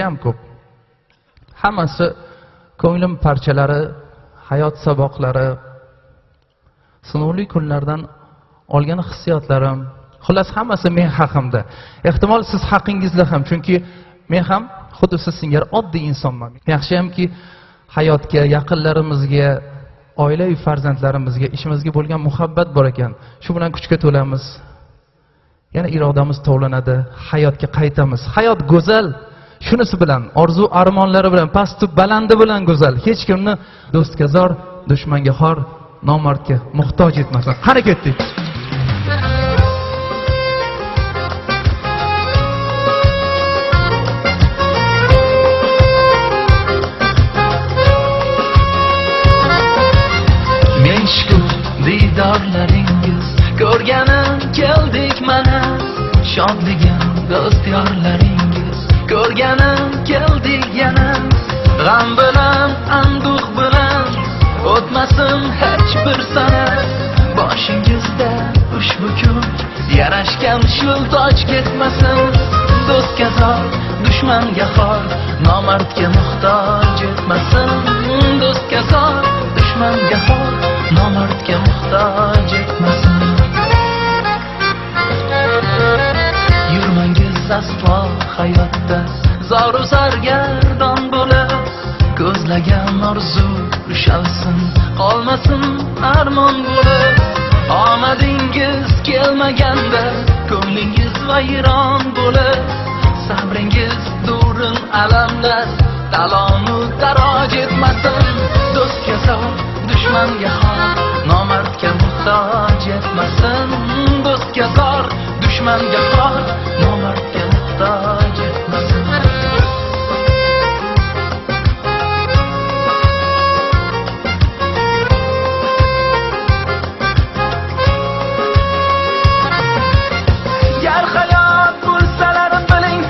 ham ko'p. Hammasi ko'nglim parchalari, hayot saboqlari, sinovli kunlardan olgan hissiyotlarim, xullas hammasi men haqimda. Ehtimol siz haqingizda ham, chunki men ham xuddi siz singari oddiy insonman. Yaxshiyamki hayotga, yaqinlarimizga, oila-uy farzandlarimizga, ishimizga bo'lgan muhabbat bor ekan. Shu bilan kuchga to'lamiz. Yana irodamiz tovlanadi, hayotga qaytamiz. Hayot go'zal. Shunisi bilan, orzu armonlari bilan, past balandi bilan go'zal. Hech kimni do'stga zor, dushmanga xor, nomardga muhtoj etmasin. Qani ketdik. Men shukur diydorlaringiz ko'rganim keldik mana, shodligim do'st yorlaringiz ko'rganim keldik yana. G'am bilan, anduh bilan o'tmasin hech bir sana. Boshingizda ushbu kun yarashgan shul toj ketmasin. Do'stga zor, dushmanga xor, nomardga muhtoj etmasin. Do'stga zor, dushmanga xor, nomardga muhtoj etmasin. Yurmangiz aslo hayotda zoru sargardon bo'lib, ko'zlagan orzu ushalsin, qolmasin armon bo'lib. Omadingiz kelmaganda ko'nglingiz vayron bo'lib, sabringiz durin alamlar talonu taroj etmasin. Do'stga zor, dushmanga xor, nomardga muhtoj etmasin. Do'stga zor, dushmanga xor, nomardga muhtoj etmasin. Gar hayot bo'lsalar biling,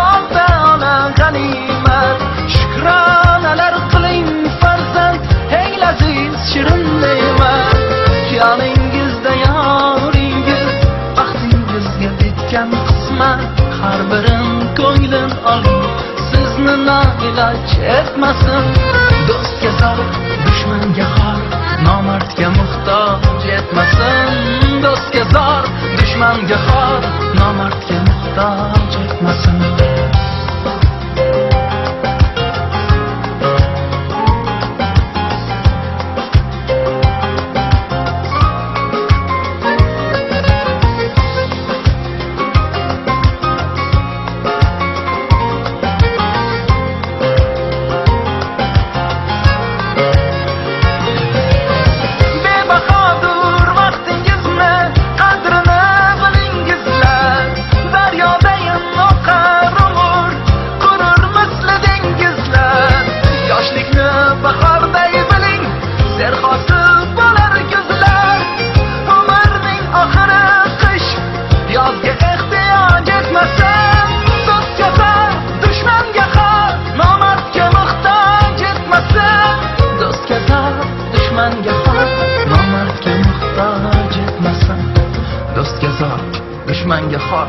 ota ona g'animat. Shukronalar qiling farzand, eng laziz shirin ne'mat. Yoningizda yoringiz, baxtingizga bitgan qismat. Har birin ko'nglim oling, sizni noiloj etmasin. Do'stga zor, dushmanga xor, nomardga muhtoj etmasin. Do'stga zor, dushmanga xor, nomardga muhtoj etmasin. Nomardga muhtoj etmasin. Do'stga zor, dushmanga xor,